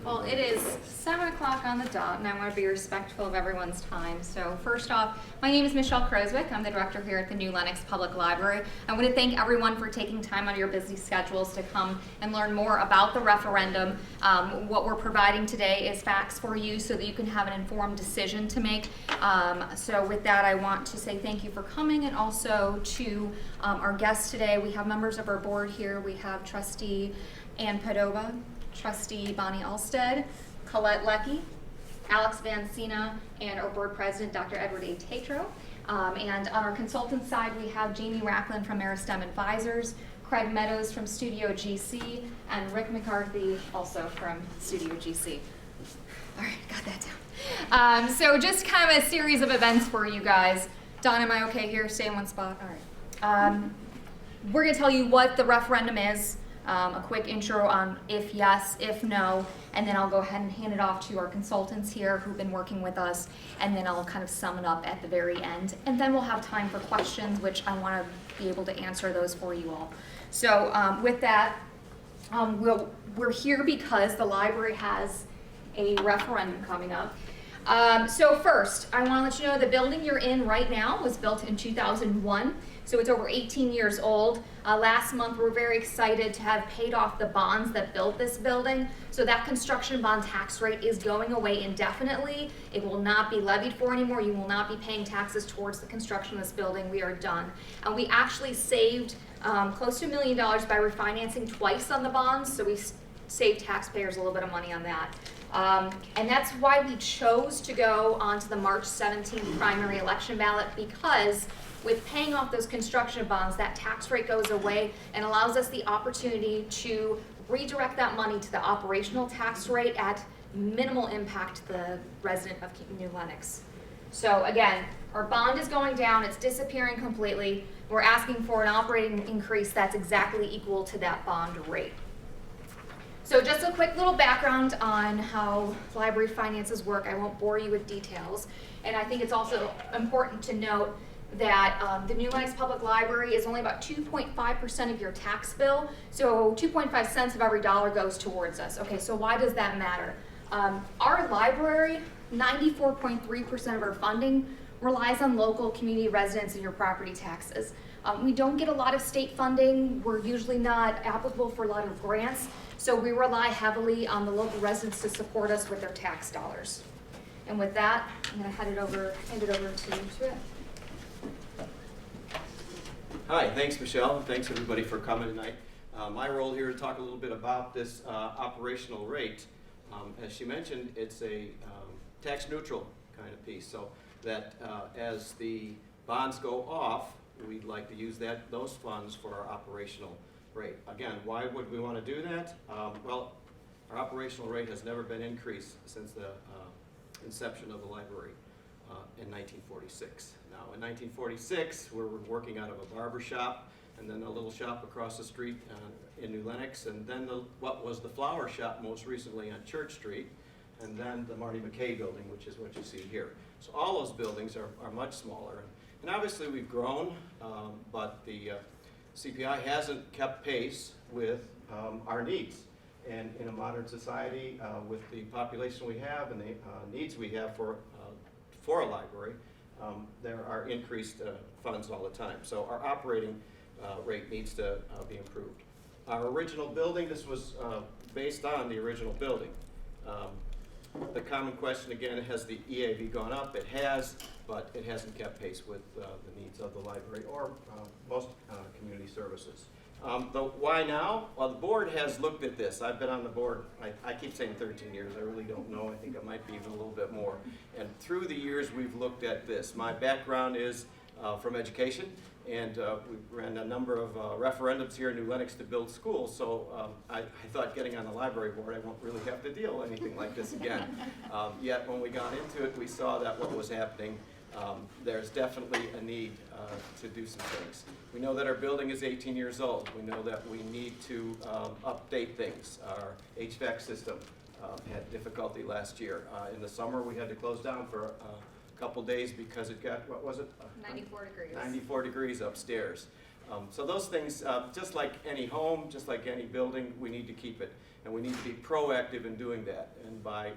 Well, it is 7 o'clock on the dot, and I want to be respectful of everyone's time. So first off, my name is Michelle Croswick. I'm the director here at the new Lenox Public Library. I want to thank everyone for taking time out of your busy schedules to come and learn more about the referendum. What we're providing today is facts for you so that you can have an informed decision to make. So with that, I want to say thank you for coming, and also to our guests today. We have members of our board here. We have Trustee Ann Padova, Trustee Bonnie Alstead, Colette Leckie, Alex Van Sina, and our board president, Dr. Edward A. Tatro. And on our consultant side, we have Jamie Racklin from Meristem Advisors, Craig Meadows from Studio GC, and Rick McCarthy, also from Studio GC. All right, got that down. So just kind of a series of events for you guys. Don, am I okay here? Stay in one spot? All right. We're going to tell you what the referendum is. A quick intro on if yes, if no, and then I'll go ahead and hand it off to our consultants here who've been working with us, and then I'll kind of sum it up at the very end. And then we'll have time for questions, which I want to be able to answer those for you all. So with that, we're here because the library has a referendum coming up. So first, I want to let you know the building you're in right now was built in 2001. So it's over 18 years old. Last month, we're very excited to have paid off the bonds that built this building. So that construction bond tax rate is going away indefinitely. It will not be levied for anymore. You will not be paying taxes towards the construction of this building. We are done. And we actually saved close to $1 million by refinancing twice on the bonds. So we saved taxpayers a little bit of money on that. And that's why we chose to go onto the March 17th primary election ballot, because with paying off those construction bonds, that tax rate goes away and allows us the opportunity to redirect that money to the operational tax rate at minimal impact to the resident of New Lenox. So again, our bond is going down, it's disappearing completely. We're asking for an operating increase that's exactly equal to that bond rate. So just a quick little background on how library finances work. I won't bore you with details. And I think it's also important to note that the new Lenox Public Library is only about 2.5% of your tax bill. So 2.5 cents of every dollar goes towards us. Okay, so why does that matter? Our library, 94.3% of our funding relies on local community residents and your property taxes. We don't get a lot of state funding. We're usually not applicable for a lot of grants. So we rely heavily on the local residents to support us with their tax dollars. And with that, I'm going to hand it over to Rick. Hi, thanks Michelle, and thanks everybody for coming tonight. My role here is to talk a little bit about this operational rate. As she mentioned, it's a tax neutral kind of piece, so that as the bonds go off, we'd like to use those funds for our operational rate. Again, why would we want to do that? Well, our operational rate has never been increased since the inception of the library in 1946. Now, in 1946, we were working out of a barber shop, and then a little shop across the street in New Lenox, and then what was the flower shop most recently on Church Street, and then the Marty McKay building, which is what you see here. So all those buildings are much smaller. And obviously we've grown, but the CPI hasn't kept pace with our needs. And in a modern society, with the population we have and the needs we have for a library, there are increased funds all the time. So our operating rate needs to be improved. Our original building, this was based on the original building. The common question again, has the EAV gone up? It has, but it hasn't kept pace with the needs of the library or most community services. Why now? Well, the board has looked at this. I've been on the board, I keep saying 13 years, I really don't know. I think it might be even a little bit more. And through the years, we've looked at this. My background is from education, and we ran a number of referendums here in New Lenox to build schools, so I thought getting on the library board, I won't really have to deal with anything like this again. Yet when we got into it, we saw that what was happening, there's definitely a need to do some things. We know that our building is 18 years old. We know that we need to update things. Our HVAC system had difficulty last year. In the summer, we had to close down for a couple days because it got, what was it? 94 degrees. 94 degrees upstairs. So those things, just like any home, just like any building, we need to keep it. And we need to be proactive in doing that. And by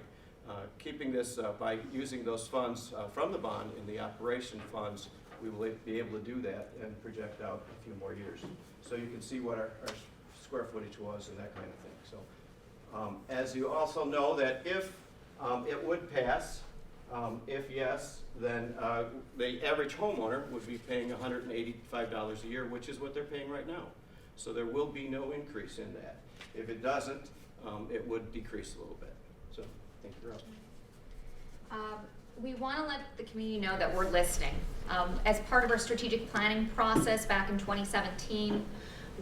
keeping this, by using those funds from the bond in the operation funds, we will be able to do that and project out a few more years. So you can see what our square footage was and that kind of thing. So as you also know that if it would pass, if yes, then the average homeowner would be paying $185 a year, which is what they're paying right now. So there will be no increase in that. If it doesn't, it would decrease a little bit. So thank you, Rob. We want to let the community know that we're listening. As part of our strategic planning process back in 2017,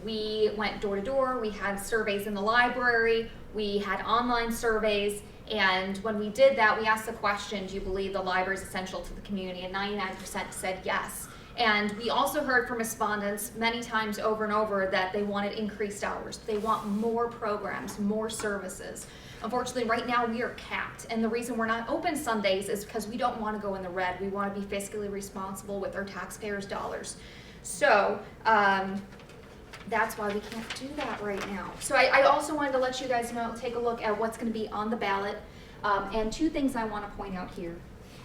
we went door to door, we had surveys in the library, we had online surveys, and when we did that, we asked the question, do you believe the library is essential to the community? And 99% said yes. And we also heard from respondents many times over and over that they wanted increased hours. They want more programs, more services. Unfortunately, right now we are capped, and the reason we're not open Sundays is because we don't want to go in the red. We want to be fiscally responsible with our taxpayers' dollars. So that's why we can't do that right now. So I also wanted to let you guys know, take a look at what's going to be on the ballot, and two things I want to point out here.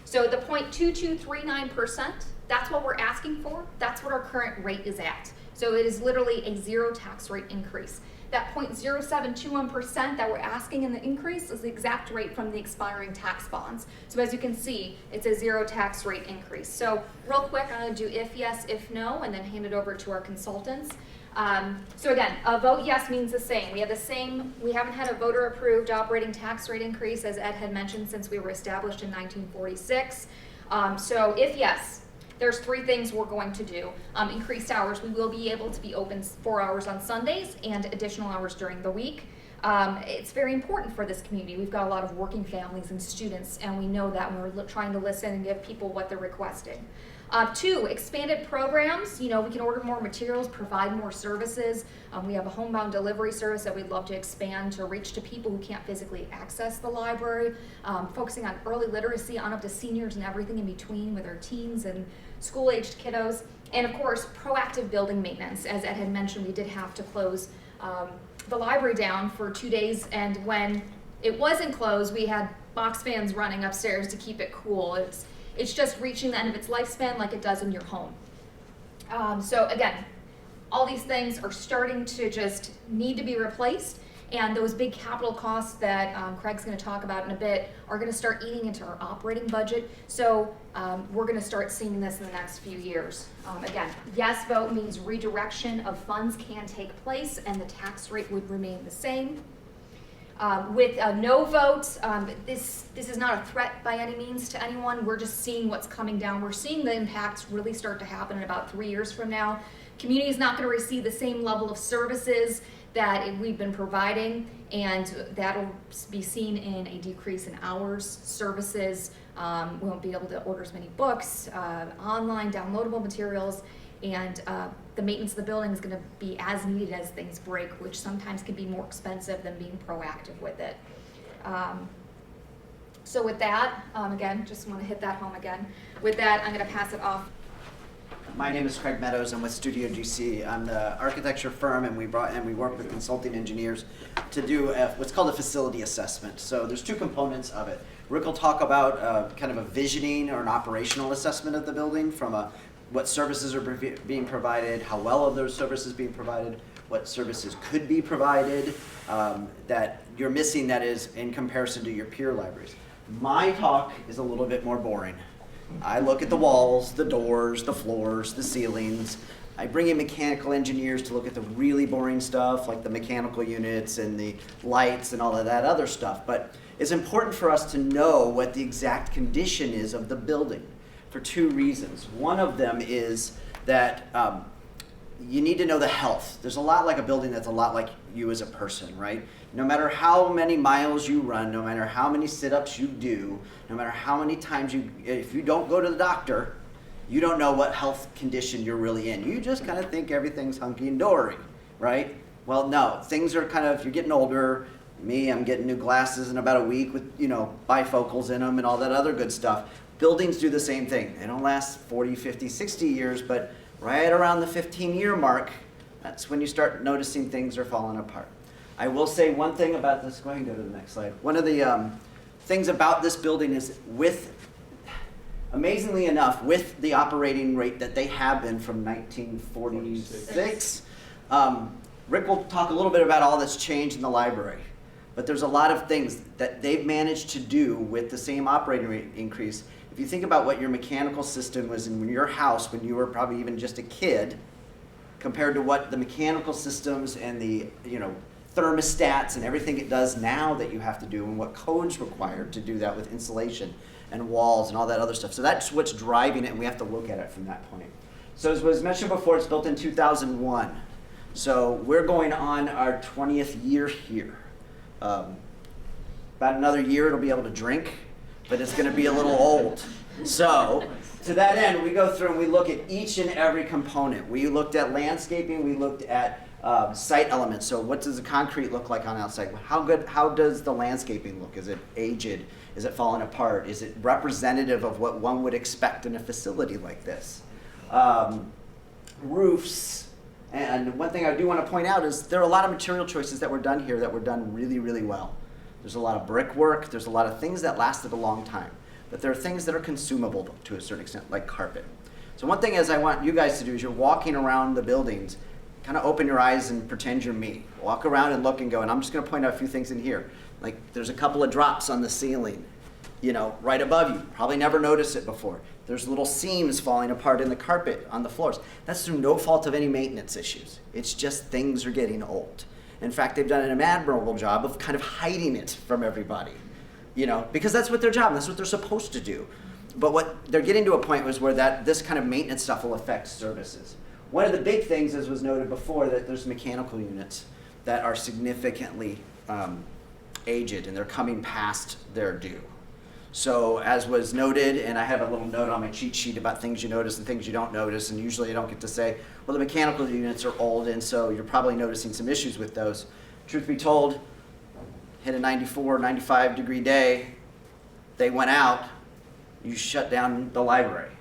So the 0.2239%, that's what we're asking for. That's what our current rate is at. So it is literally a zero tax rate increase. That 0.0721% that we're asking in the increase is the exact rate from the expiring tax bonds. So as you can see, it's a zero tax rate increase. So real quick, I'm going to do if yes, if no, and then hand it over to our consultants. So again, a vote yes means the same. We haven't had a voter approved operating tax rate increase, as Ed had mentioned, since we were established in 1946. So if yes, there's three things we're going to do. Increased hours. We will be able to be open 4 hours on Sundays and additional hours during the week. It's very important for this community. We've got a lot of working families and students, and we know that when we're trying to listen and give people what they're requesting. Two, expanded programs. We can order more materials, provide more services. We have a homebound delivery service that we'd love to expand to reach to people who can't physically access the library, focusing on early literacy on up to seniors and everything in between with our teens and school-aged kiddos. And of course, proactive building maintenance. As Ed had mentioned, we did have to close the library down for 2 days, and when it wasn't closed, we had box fans running upstairs to keep it cool. It's just reaching the end of its lifespan like it does in your home. So again, all these things are starting to just need to be replaced, and those big capital costs that Craig's going to talk about in a bit are going to start eating into our operating budget. So we're going to start seeing this in the next few years. Again, yes vote means redirection of funds can take place and the tax rate would remain the same. With a no vote, this is not a threat by any means to anyone. We're just seeing what's coming down. We're seeing the impacts really start to happen in about 3 years from now. Community is not going to receive the same level of services that we've been providing, and that'll be seen in a decrease in hours, services. We won't be able to order as many books, online downloadable materials, and the maintenance of the building is going to be as needed as things break, which sometimes can be more expensive than being proactive with it. So with that, again, just want to hit that home again. With that, I'm going to pass it off. My name is Craig Meadows. I'm with Studio GC. I'm the architecture firm, and we work with consulting engineers to do what's called a facility assessment. So there's two components of it. Rick will talk about kind of a visioning or an operational assessment of the building from what services are being provided, how well are those services being provided, what services could be provided that you're missing that is in comparison to your peer libraries. My talk is a little bit more boring. I look at the walls, the doors, the floors, the ceilings. I bring in mechanical engineers to look at the really boring stuff like the mechanical units and the lights and all of that other stuff. But it's important for us to know what the exact condition is of the building for two reasons. One of them is that you need to know the health. There's a lot like a building that's a lot like you as a person, right? No matter how many miles you run, no matter how many sit-ups you do, no matter how many times if you don't go to the doctor, you don't know what health condition you're really in. You just kind of think everything's hunky and dory, right? Well, no, things are you're getting older. Me, I'm getting new glasses in about a week with, bifocals in them and all that other good stuff. Buildings do the same thing. They don't last 40, 50, 60 years, but Right around the 15-year mark, that's when you start noticing things are falling apart. I will say one thing about this. Go ahead and go to the next slide. One of the things about this building is amazingly enough, with the operating rate that they have been from 1946, Rick will talk a little bit about all that's changed in the library. But there's a lot of things that they've managed to do with the same operating rate increase. If you think about what your mechanical system was in your house when you were probably even just a kid, compared to what the mechanical systems and the thermostats and everything it does now that you have to do, and what codes required to do that with insulation and walls and all that other stuff. So that's what's driving it, and we have to look at it from that point. So as was mentioned before, it's built in 2001. So we're going on our 20th year here. About another year it'll be able to drink, but it's going to be a little old. So to that end, we go through and we look at each and every component. We looked at landscaping, we looked at site elements. So what does the concrete look like on outside? How does the landscaping look? Is it aged? Is it falling apart? Is it representative of what one would expect in a facility like this? Roofs. And one thing I do want to point out is there are a lot of material choices that were done here that were done really, really well. There's a lot of brickwork. There's a lot of things that lasted a long time. But there are things that are consumable to a certain extent, like carpet. So one thing I want you guys to do is you're walking around the buildings, kind of open your eyes and pretend you're me. Walk around and look and go, and I'm just going to point out a few things in here. Like there's a couple of drops on the ceiling, right above you. Probably never noticed it before. There's little seams falling apart in the carpet on the floors. That's through no fault of any maintenance issues. It's just things are getting old. In fact, they've done an admirable job of kind of hiding it from everybody, because that's what their job, and that's what they're supposed to do. But what they're getting to a point was where this kind of maintenance stuff will affect services. One of the big things, as was noted before, that there's mechanical units that are significantly aged, and they're coming past their due. So as was noted, and I have a little note on my cheat sheet about things you notice and things you don't notice, and usually I don't get to say, well, the mechanical units are old, and so you're probably noticing some issues with those. Truth be told, hit a 94, 95 degree day, they went out, you shut down the library.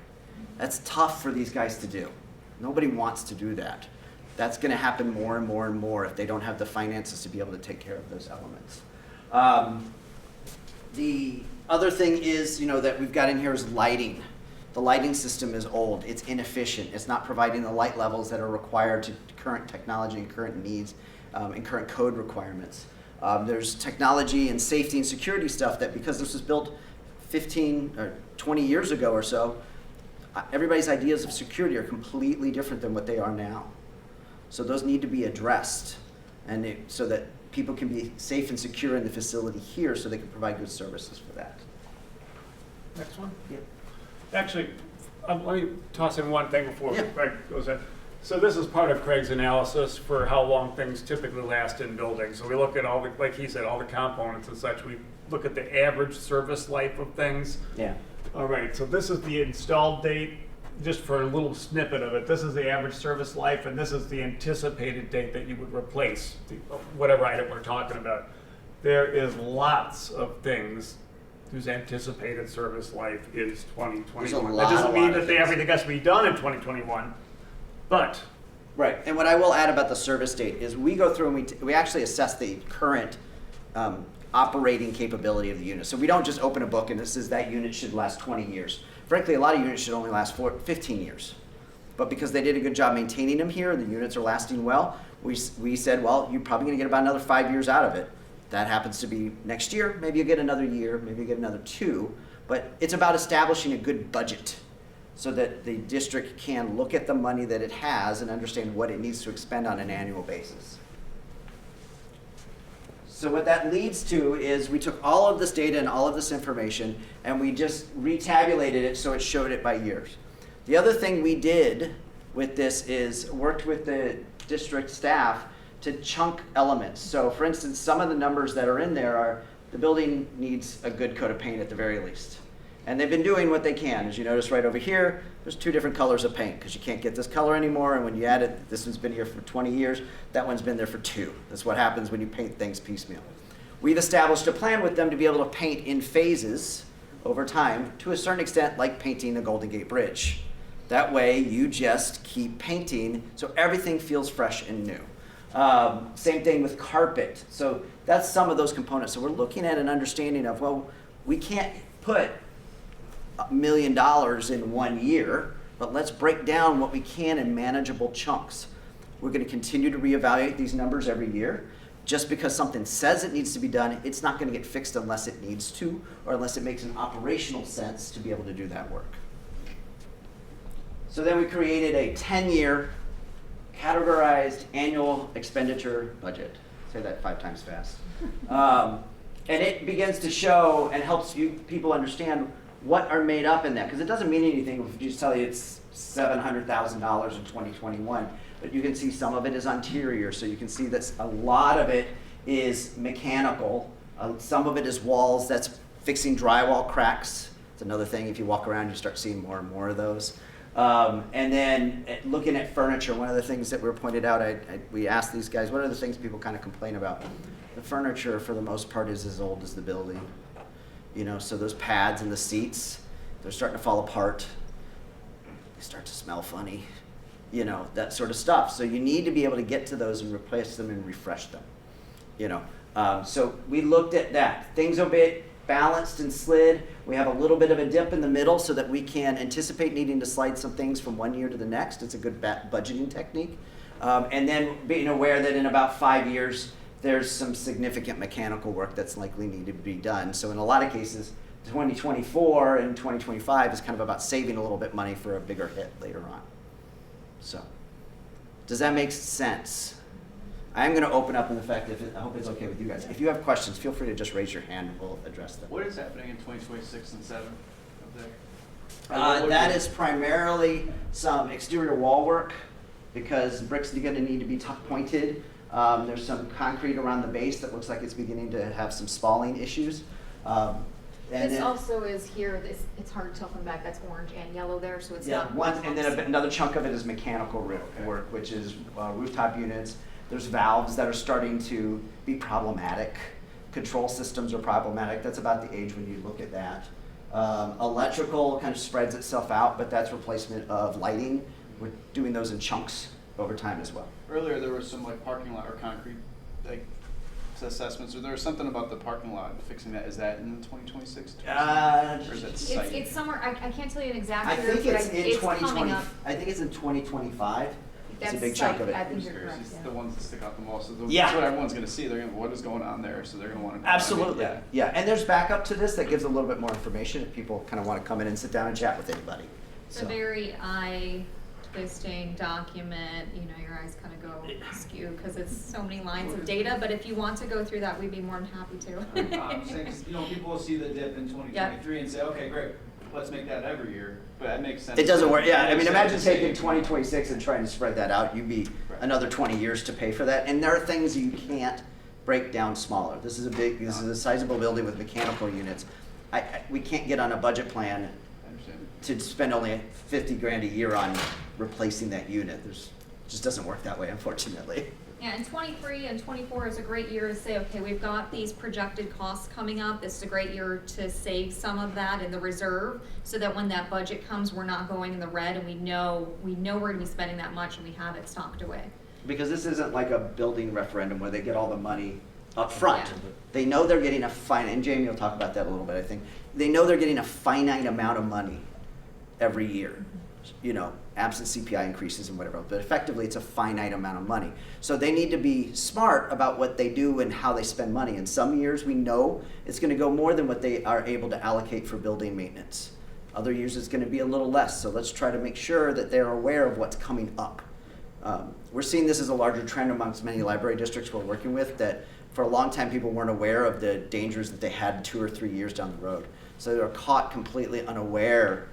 That's tough for these guys to do. Nobody wants to do that. That's going to happen more and more and more if they don't have the finances to be able to take care of those elements. The other thing is, that we've got in here is lighting. The lighting system is old. It's inefficient. It's not providing the light levels that are required to current technology and current needs and current code requirements. There's technology and safety and security stuff that, because this was built 15 or 20 years ago or so, everybody's ideas of security are completely different than what they are now. So those need to be addressed, and so that people can be safe and secure in the facility here, so they can provide good services for that. Next one? Yeah. Actually, let me toss in one thing before Yeah. Craig goes in. So this is part of Craig's analysis for how long things typically last in buildings. So we look at all the, like he said, all the components and such. We look at the average service life of things. Yeah. All right, so this is the installed date, just for a little snippet of it. This is the average service life, and this is the anticipated date that you would replace whatever item we're talking about. There is lots of things whose anticipated service life is 2021. That doesn't mean that everything has to be done in 2021, but. Right, and what I will add about the service date is we go through and we actually assess the current operating capability of the unit. So we don't just open a book and this is that unit should last 20 years. Frankly, a lot of units should only last 15 years. But because they did a good job maintaining them here, the units are lasting well, we said, well, you're probably going to get about another 5 years out of it. That happens to be next year. Maybe you get another year, maybe you get another 2. But it's about establishing a good budget so that the district can look at the money that it has and understand what it needs to expend on an annual basis. So what that leads to is we took all of this data and all of this information and we just retabulated it so it showed it by years. The other thing we did with this is worked with the district staff to chunk elements. So for instance, some of the numbers that are in there are the building needs a good coat of paint at the very least. And they've been doing what they can. As you notice right over here, there's 2 different colors of paint because you can't get this color anymore. And when you add it, this one's been here for 20 years. That one's been there for 2. That's what happens when you paint things piecemeal. We've established a plan with them to be able to paint in phases over time to a certain extent, like painting the Golden Gate Bridge. That way you just keep painting so everything feels fresh and new. Same thing with carpet. So that's some of those components. So we're looking at an understanding of, well, we can't put $1 million in 1 year, but let's break down what we can in manageable chunks. We're going to continue to reevaluate these numbers every year. Just because something says it needs to be done, it's not going to get fixed unless it needs to, or unless it makes an operational sense to be able to do that work. So then we created a 10-year categorized annual expenditure budget. Say that 5 times fast. And it begins to show and helps people understand what are made up in that. Because it doesn't mean anything if you just tell you it's $700,000 in 2021. But you can see some of it is interior. So you can see that a lot of it is mechanical. Some of it is walls. That's fixing drywall cracks. It's another thing. If you walk around, you start seeing more and more of those. And then looking at furniture, one of the things that were pointed out, we asked these guys, what are the things people kind of complain about? The furniture, for the most part, is as old as the building. You know, so those pads and the seats, they're starting to fall apart. They start to smell funny, you know, that sort of stuff. So you need to be able to get to those and replace them and refresh them, you know. So we looked at that. Things are a bit balanced and slid. We have a little bit of a dip in the middle so that we can anticipate needing to slide some things from 1 year to the next. It's a good budgeting technique. And then being aware that in about 5 years, there's some significant mechanical work that's likely needed to be done. So in a lot of cases, 2024 and 2025 is kind of about saving a little bit money for a bigger hit later on. So does that make sense? I am going to open up in the fact, I hope it's okay with you guys. If you have questions, feel free to just raise your hand and we'll address them. What is happening in 2026 and 7 up there? That is primarily some exterior wall work because bricks are going to need to be pointed. There's some concrete around the base that looks like it's beginning to have some spalling issues. This also is here, it's hard to tell from the back, that's orange and yellow there, so it's not. And then another chunk of it is mechanical work, which is rooftop units. There's valves that are starting to be problematic. Control systems are problematic. That's about the age when you look at that. Electrical kind of spreads itself out, but that's replacement of lighting. We're doing those in chunks over time as well. Earlier there was some like parking lot or concrete like assessments, or there was something about the parking lot and fixing that. Is that in 2026? Or is that site? It's somewhere, I can't tell you an exact I year, think but it's in coming 2020. up. I think it's in 2025. It's a That's big chunk site, of it. I think I'm you're curious. correct, It's yeah. the ones that stick out the most. So Yeah. That's what everyone's going to see. They're going to, what is going on there? So they're going to want to. Absolutely. Yeah. Yeah, and there's backup to this that gives a little bit more information if people kind of want to come in and sit down and chat with anybody. It's a very eye-twisting document, you know, your eyes kind of go askew because it's so many lines of data, but if you want to go through that, we'd be more than happy to. I'm saying, 'cause, you know, people will see the dip in 2023 and say, okay, great, let's make that every year. But that makes sense. It doesn't work, yeah, I mean, Makes imagine sense to taking say- 2026 and trying to spread that out, you'd be Right. another 20 years to pay for that, and there are things you can't break down smaller. This is a sizable building with mechanical units. We can't get on a budget plan I understand. to spend only 50 grand a year on replacing that unit. It just doesn't work that way, unfortunately. Yeah, and 23 and 24 is a great year to say, okay, we've got these projected costs coming up. This is a great year to save some of that in the reserve so that when that budget comes, we're not going in the red and we know we're going to be spending that much and we have it stocked away. Because this isn't like a building referendum where they get all the money up front. Yeah. They know they're getting a finite, and Jamie will talk about that a little bit, I think. They know they're getting a finite amount of money every year, you know, absent CPI increases and whatever else. But effectively, it's a finite amount of money. So they need to be smart about what they do and how they spend money. In some years, we know it's going to go more than what they are able to allocate for building maintenance. Other years, it's going to be a little less. So let's try to make sure that they're aware of what's coming up. We're seeing this as a larger trend amongst many library districts we're working with, that for a long time people weren't aware of the dangers that they had 2 or 3 years down the road. So they're caught completely unaware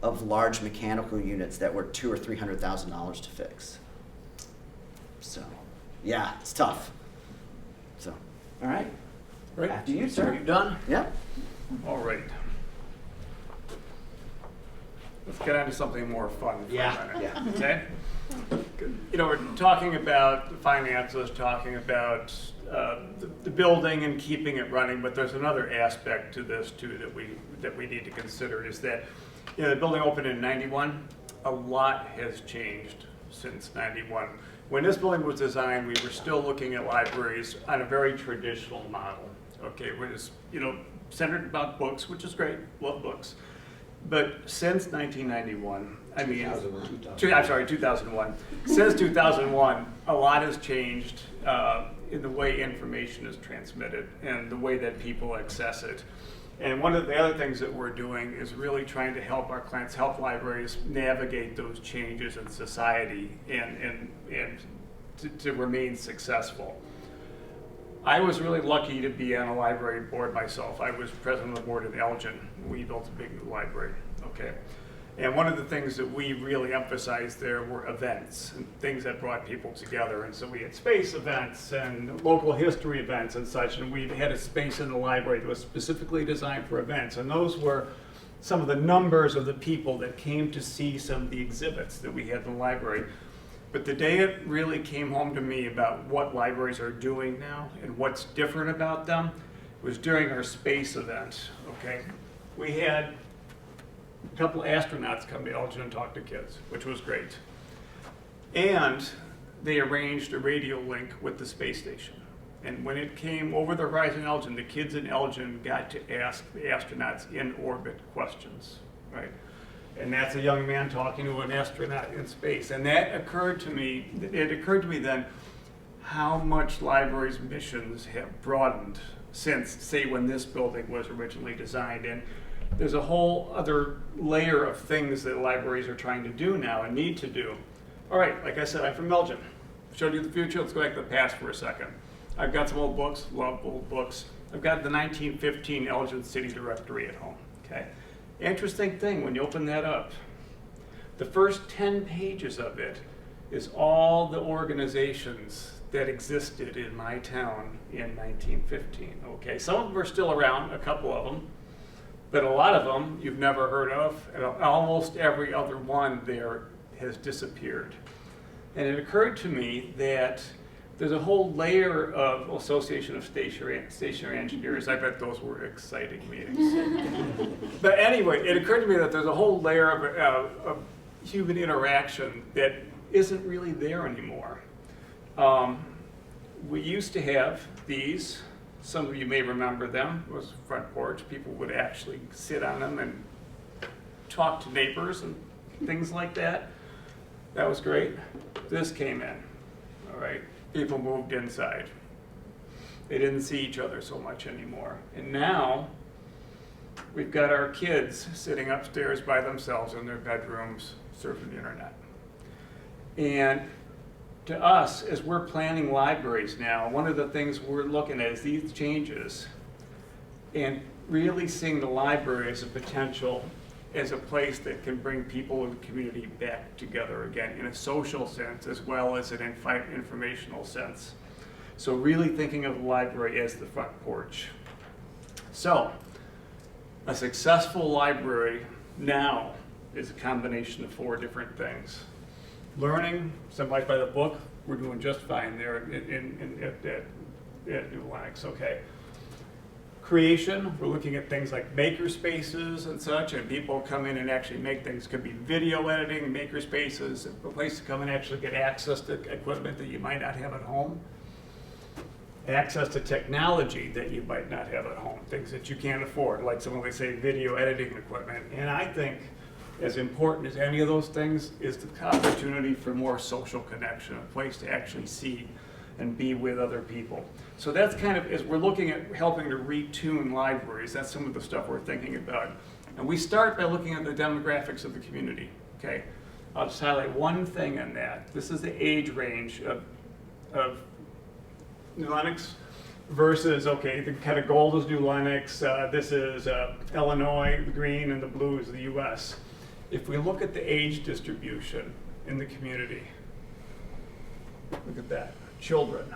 of large mechanical units that were $200,000 or $300,000 to fix. So, yeah, it's tough. So, all right. Right. After you, sir. Are you done? Yeah. All right. Let's get on to something more fun for Yeah, a minute. yeah. Okay? You know, we're talking about the finances, talking about the building and keeping it running, but there's another aspect to this too that we need to consider is that, you know, the building opened in '91. a lot has changed since '91. When this building was designed, we were still looking at libraries on a very traditional model. Okay, it was, centered about books, which is great, love books. But since 1991, 2001. Since 2001, a lot has changed in the way information is transmitted and the way that people access it. And one of the other things that we're doing is really trying to help our clients, help libraries navigate those changes in society and to remain successful. I was really lucky to be on a library board myself. I was president of the board in Elgin. We built a big new library, okay? And one of the things that we really emphasized there were events and things that brought people together. And so we had space events and local history events and such, and we had a space in the library that was specifically designed for events. And those were some of the numbers of the people that came to see some of the exhibits that we had in the library. But the day it really came home to me about what libraries are doing now and what's different about them was during our space event, okay? We had a couple of astronauts come to Elgin and talk to kids, which was great. And they arranged a radio link with the space station. And when it came over the horizon in Elgin, the kids in Elgin got to ask the astronauts in orbit questions, right? And that's a young man talking to an astronaut in space. And that occurred to me, then how much libraries' missions have broadened since, say, when this building was originally designed. And there's a whole other layer of things that libraries are trying to do now and need to do. All right, like I said, I'm from Elgin. Showed you the future, let's go back to the past for a second. I've got some old books, love old books. I've got the 1915 Elgin City Directory at home, okay? Interesting thing, when you open that up, the first 10 pages of it is all the organizations that existed in my town in 1915, okay? Some of them are still around, a couple of them, but a lot of them you've never heard of, and almost every other one there has disappeared. And it occurred to me that there's a whole layer of Association of Stationary Engineers. I bet those were exciting meetings. But anyway, it occurred to me that there's a whole layer of human interaction that isn't really there anymore. We used to have these. Some of you may remember them. It was front porch. People would actually sit on them and talk to neighbors and things like that. That was great. This came in, all right? People moved inside. They didn't see each other so much anymore. And now, we've got our kids sitting upstairs by themselves in their bedrooms surfing the internet. And to us, as we're planning libraries now, one of the things we're looking at is these changes and really seeing the library as a potential, as a place that can bring people in the community back together again in a social sense as well as an informational sense. So really thinking of the library as the front porch. So a successful library now is a combination of 4 different things. Learning, somebody by the book, we're doing just fine there at New Lenox, okay. Creation, we're looking at things like maker spaces and such, and people come in and actually make things. Could be video editing, maker spaces, a place to come and actually get access to equipment that you might not have at home. Access to technology that you might not have at home, things that you can't afford, like some of they say video editing equipment. And I think as important as any of those things is the opportunity for more social connection, a place to actually see and be with other people. So that's kind of, as we're looking at helping to retune libraries, that's some of the stuff we're thinking about. And we start by looking at the demographics of the community, okay? I'll just highlight one thing in that. This is the age range of New Lenox versus, okay, the kind of gold is New Lenox, this is Illinois, the green, and the blue is the US. If we look at the age distribution in the community, look at that. Children,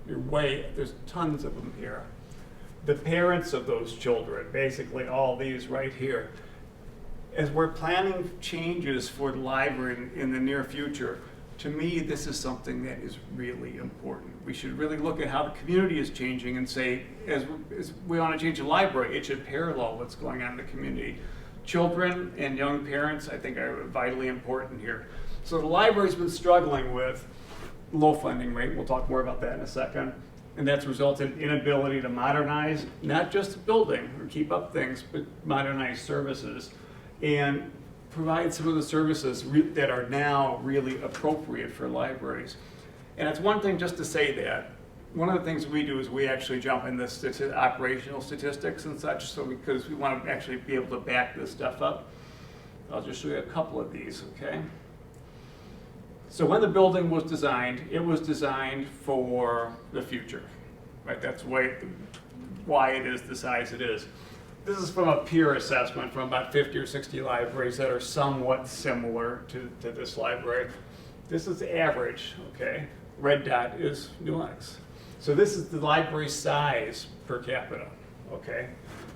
there's tons of them here. The parents of those children, basically all these right here. As we're planning changes for the library in the near future, to me, this is something that is really important. We should really look at how the community is changing and say, as we want to change the library, it should parallel what's going on in the community. children and young parents, I think, are vitally important here. So the library's been struggling with low funding rate. We'll talk more about that in a second. And that's resulted in inability to modernize, not just the building or keep up things, but modernize services and provide some of the services that are now really appropriate for libraries. And it's one thing just to say that. One of the things we do is we actually jump in the operational statistics and such, so because we want to actually be able to back this stuff up. I'll just show you a couple of these, okay? So when the building was designed, it was designed for the future, right? That's why it is the size it is. This is from a peer assessment from about 50 or 60 libraries that are somewhat similar to this library. This is the average, okay? Red dot is New Lenox. So this is the library size per capita, okay?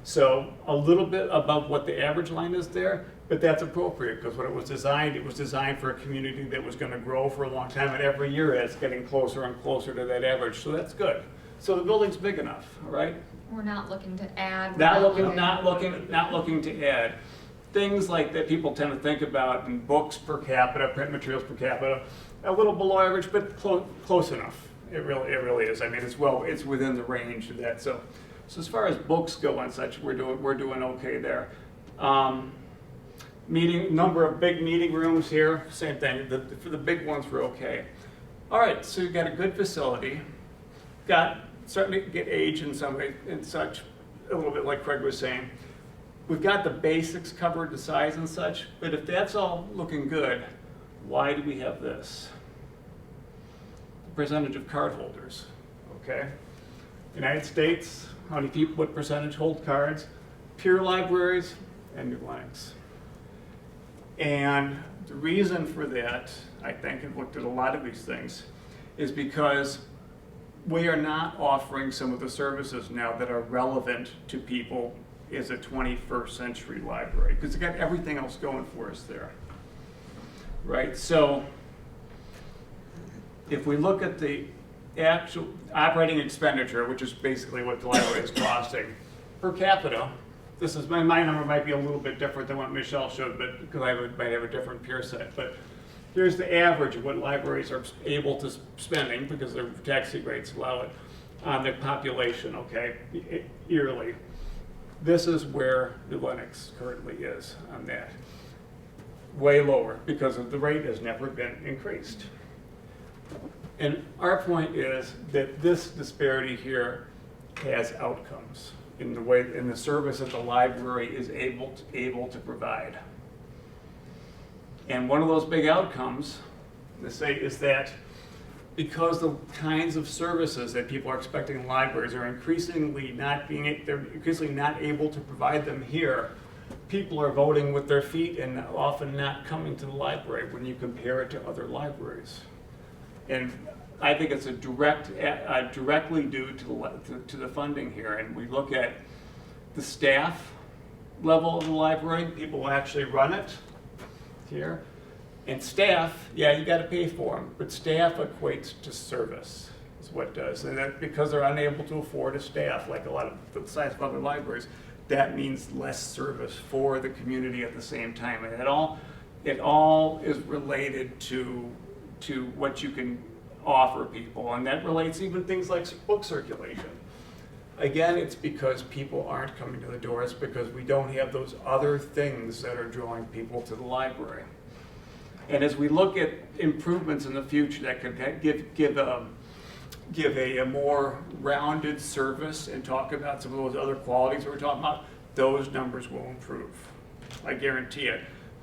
So a little bit above what the average line is there, but that's appropriate because when it was designed for a community that was going to grow for a long time, and every year it's getting closer and closer to that average, so that's good. So the building's big enough, all right? We're not looking to add. Not looking to add. Things like that people tend to think about in books per capita, print materials per capita, a little below average, but close enough. It really is. I mean, it's within the range of that. So as far as books go and such, we're doing okay there. Number of big meeting rooms here, same thing. For the big ones, we're okay. All right, so you've got a good facility. Starting to get age in some way and such, a little bit like Craig was saying. We've got the basics covered, the size and such, but if that's all looking good, why do we have this? The percentage of card holders, okay? United States, how many people, what percentage hold cards? Peer libraries and New Lenox. And the reason for that, I think, I've looked at a lot of these things, is because we are not offering some of the services now that are relevant to people as a 21st century library, because they've got everything else going for us there, right? So if we look at the actual operating expenditure, which is basically what the library is costing, per capita, this is my number might be a little bit different than what Michelle showed, but because I might have a different peer set, but here's the average of what libraries are able to spending, because their tax rates allow it, on their population, okay, yearly. This is where New Lenox currently is on that. Way lower, because the rate has never been increased. And our point is that this disparity here has outcomes in the service that the library is able to provide. And one of those big outcomes, they say, is that because the kinds of services that people are expecting in libraries are increasingly not able to provide them here, people are voting with their feet and often not coming to the library when you compare it to other libraries. And I think it's directly due to the funding here. And we look at the staff level of the library, people who actually run it here. And staff, yeah, you got to pay for them, but staff equates to service, is what it does. And that because they're unable to afford a staff, like a lot of the size of other libraries, that means less service for the community at the same time. And it all is related to what you can offer people, and that relates even things like book circulation. Again, it's because people aren't coming to the doors because we don't have those other things that are drawing people to the library. And as we look at improvements in the future that could give a more rounded service and talk about some of those other qualities that we're talking about, those numbers will improve. I guarantee it.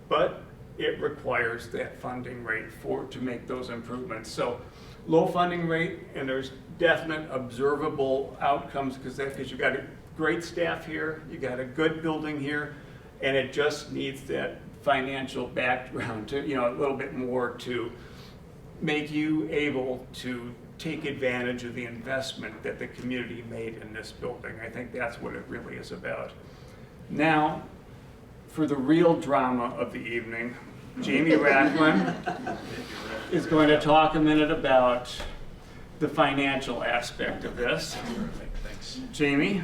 But it requires that funding rate to make those improvements. So low funding rate, and there's definite observable outcomes because you've got a great staff here, you got a good building here, and it just needs that financial background to, a little bit more to make you able to take advantage of the investment that the community made in this building. I think that's what it really is about. Now, for the real drama of the evening, Jamie Racklin is going to talk a minute about the financial aspect of this. Thanks. Jamie?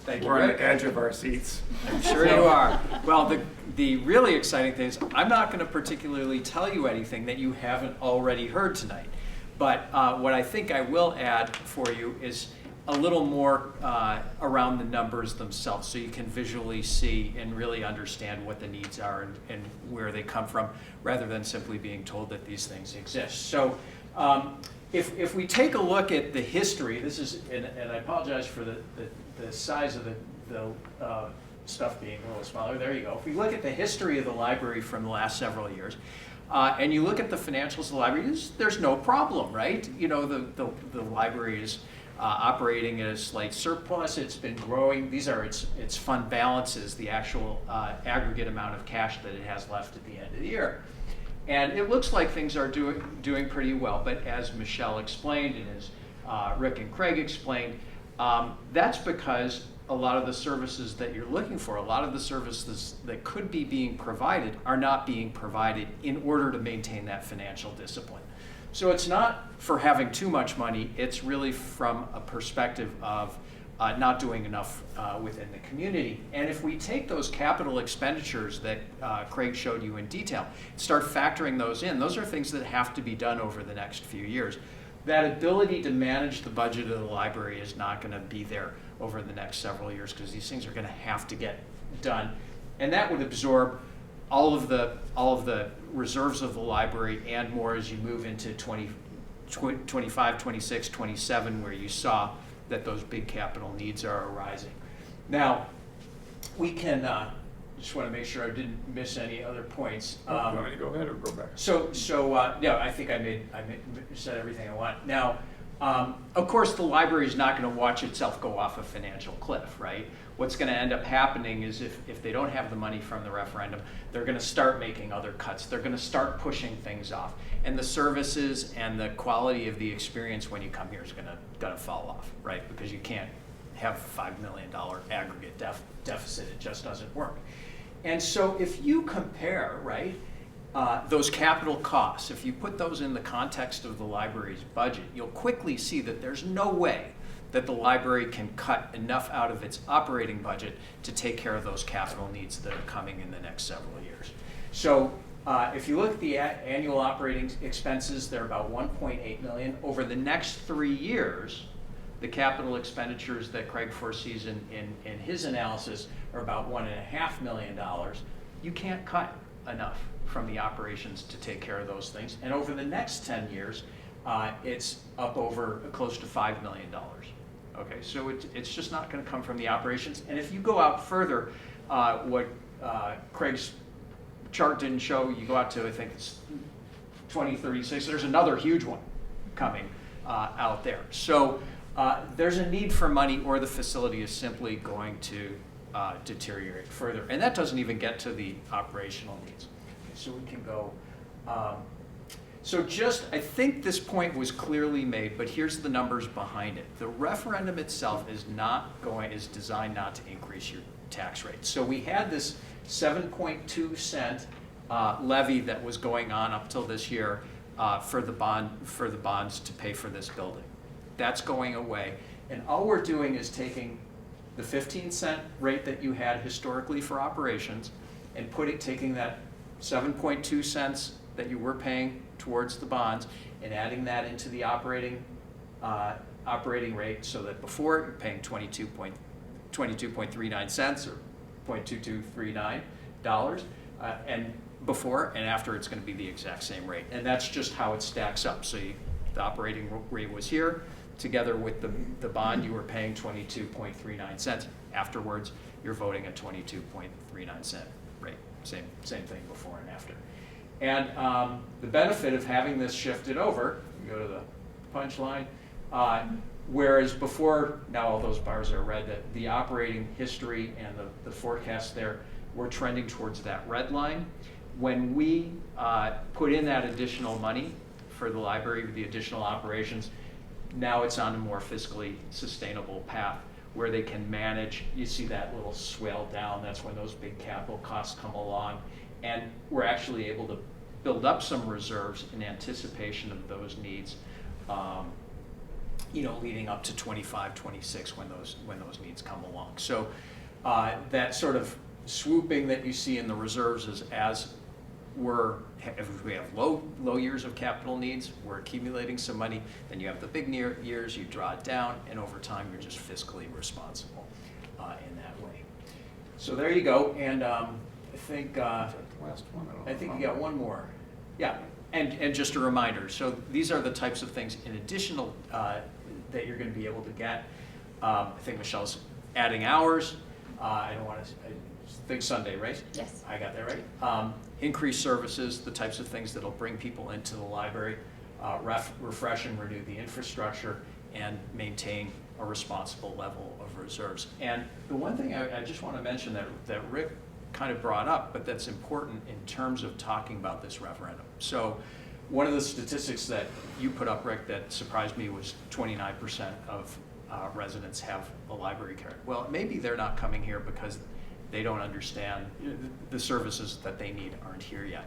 Thank you, We're on Rick. the edge of our seats. I'm sure you are. Well, the really exciting thing is I'm not going to particularly tell you anything that you haven't already heard tonight. But what I think I will add for you is a little more around the numbers themselves, so you can visually see and really understand what the needs are and where they come from, rather than simply being told that these things exist. So if we take a look at the history, this is, and I apologize for the size of the stuff being a little smaller. There you go. If we look at the history of the library from the last several years, and you look at the financials of the library, there's no problem, right? You know, the library is operating at a slight surplus. It's been growing. These are its fund balances, the actual aggregate amount of cash that it has left at the end of the year. And it looks like things are doing pretty well. But as Michelle explained, and as Rick and Craig explained, that's because a lot of the services that you're looking for, a lot of the services that could be being provided are not being provided in order to maintain that financial discipline. So it's not for having too much money, it's really from a perspective of not doing enough within the community. And if we take those capital expenditures that Craig showed you in detail, start factoring those in, those are things that have to be done over the next few years. That ability to manage the budget of the library is not going to be there over the next several years, because these things are going to have to get done. And that would absorb all of the reserves of the library and more as you move into 25, 26, 27, where you saw that those big capital needs are arising. Now, we can, just want to make sure I didn't miss any other points. You want me to go ahead or go back? So yeah, I think I said everything I want. Now, of course, the library is not going to watch itself go off a financial cliff, right? What's going to end up happening is if they don't have the money from the referendum, they're going to start making other cuts. They're going to start pushing things off. And the services and the quality of the experience when you come here is going to fall off, right? Because you can't have a $5 million aggregate deficit. It just doesn't work. And so if you compare, right, those capital costs, if you put those in the context of the library's budget, you'll quickly see that there's no way that the library can cut enough out of its operating budget to take care of those capital needs that are coming in the next several years. So if you look at the annual operating expenses, they're about $1.8 million. Over the next 3 years, the capital expenditures that Craig foresees in his analysis are about $1.5 million. You can't cut enough from the operations to take care of those things. And over the next 10 years, it's up over close to $5 million. Okay, so it's just not going to come from the operations. And if you go out further, what Craig's chart didn't show, you go out to, I think it's 2036, there's another huge one coming out there. So there's a need for money, or the facility is simply going to deteriorate further. And that doesn't even get to the operational needs. Okay, so we can go. So I think this point was clearly made, but here's the numbers behind it. The referendum itself is designed not to increase your tax rate. So we had this 7.2 cent levy that was going on up till this year for the bonds to pay for this building. That's going away, and all we're doing is taking the 15-cent rate that you had historically for operations and taking that 7.2 cents that you were paying towards the bonds and adding that into the operating rate, so that before you're paying 22.39 cents or $0.2239, and before and after it's going to be the exact same rate. And that's just how it stacks up. So the operating rate was here. Together with the bond, you were paying 22.39 cents. Afterwards, you're voting a 22.39 cent rate. Same thing before and after. And the benefit of having this shifted over, you go to the punchline, whereas before, now all those bars are red, that the operating history and the forecast there were trending towards that red line. When we put in that additional money for the library, the additional operations, now it's on a more fiscally sustainable path where they can manage. You see that little swell down, that's when those big capital costs come along. And we're actually able to build up some reserves in anticipation of those needs leading up to 25, 26 when those needs come along. So that sort of swooping that you see in the reserves is as if we have low years of capital needs, we're accumulating some money, then you have the big years, you draw it down, and over time you're just fiscally responsible in that way. So there you go, and I think you got one more. Yeah, and just a reminder, so these are the types of things in additional that you're going to be able to get. I think Michelle's adding hours. I think Sunday, right? Yes. I got that right. Increased services, the types of things that'll bring people into the library, refresh and renew the infrastructure, and maintain a responsible level of reserves. And the one thing I just want to mention that Rick kind of brought up, but that's important in terms of talking about this referendum. So one of the statistics that you put up, Rick, that surprised me was 29% of residents have a library card. Well, maybe they're not coming here because they don't understand the services that they need aren't here yet.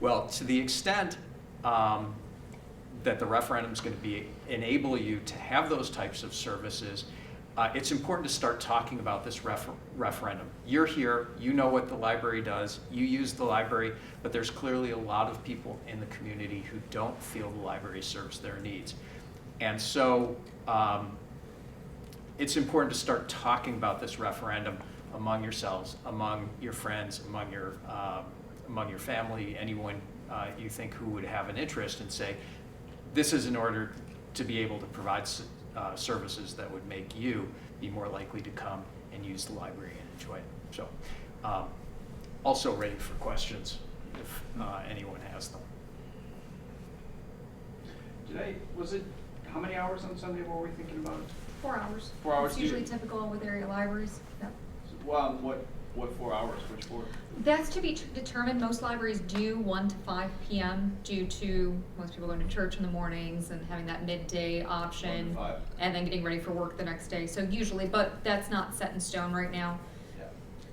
Well, to the extent that the referendum is going to enable you to have those types of services, it's important to start talking about this referendum. You're here, you know what the library does, you use the library, but there's clearly a lot of people in the community who don't feel the library serves their needs. And so it's important to start talking about this referendum among yourselves, among your friends, among your family, anyone you think who would have an interest, and say, this is in order to be able to provide services that would make you be more likely to come and use the library and enjoy it. So also ready for questions if anyone has them. How many hours on Sunday were we thinking about? 4 hours. 4 hours. It's usually typical with area libraries. Yep. Well, what 4 hours? Which 4? That's to be determined. Most libraries do 1 to 5 p.m. due to most people going to church in the mornings and having that midday option, 1 to 5. and then getting ready for work the next day. So usually, but that's not set in stone right now. Yeah.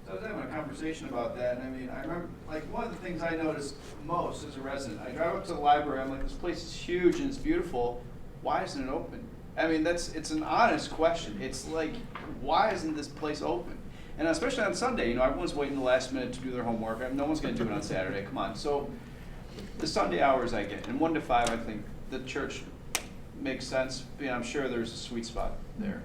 So I was having a conversation about that, and I mean, I remember, like, one of the things I noticed most as a resident, I drive up to the library, I'm like, this place is huge and it's beautiful. Why isn't it open? I mean, it's an honest question. It's like, why isn't this place open? And especially on Sunday, everyone's waiting the last minute to do their homework. No one's going to do it on Saturday. Come on. So the Sunday hours I get, and 1 to 5, I think the church makes sense. I'm sure there's a sweet spot there.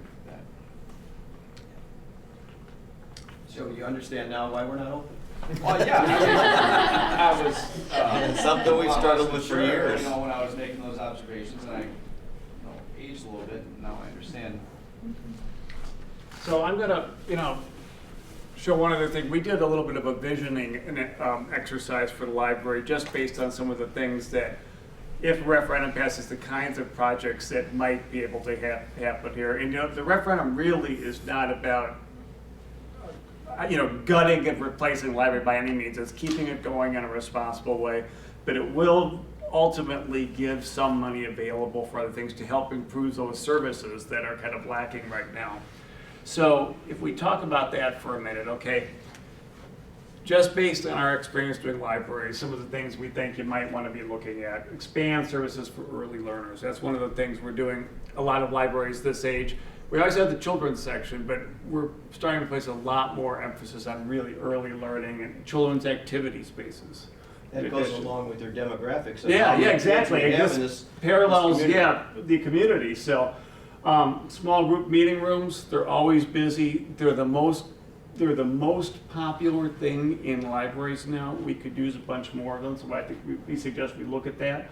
So you understand now why we're not open? Well, yeah. I was It's something we've struggled with for years. When I was making those observations, and I aged a little bit, and now I understand. So I'm gonna, show one other thing. We did a little bit of a visioning exercise for the library, just based on some of the things that, if referendum passes, the kinds of projects that might be able to happen here. And the referendum really is not about gutting and replacing the library by any means. It's keeping it going in a responsible way, but it will ultimately give some money available for other things to help improve those services that are kind of lacking right now. So if we talk about that for a minute, okay, just based on our experience doing libraries, some of the things we think you might want to be looking at: expand services for early learners. That's one of the things we're doing. A lot of libraries this age, we always have the children's section, but we're starting to place a lot more emphasis on really early learning and children's activity spaces. That goes along with their demographics. Yeah, exactly. It This parallels, the community. So small group meeting rooms, they're always busy. They're the most popular thing in libraries now. We could use a bunch more of them, so I think we suggest we look at that.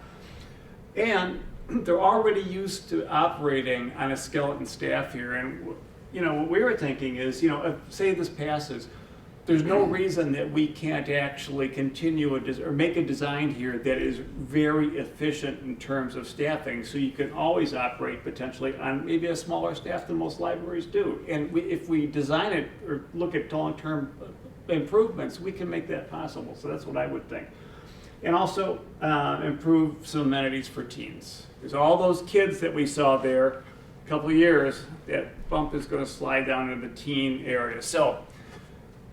And they're already used to operating on a skeleton staff here. And what we were thinking is, if, say this passes, there's no reason that we can't actually continue or make a design here that is very efficient in terms of staffing, so you can always operate potentially on maybe a smaller staff than most libraries do. And if we design it or look at long-term improvements, we can make that possible. So that's what I would think. And also improve some amenities for teens. There's all those kids that we saw there a couple of years, that bump is going to slide down into the teen area. So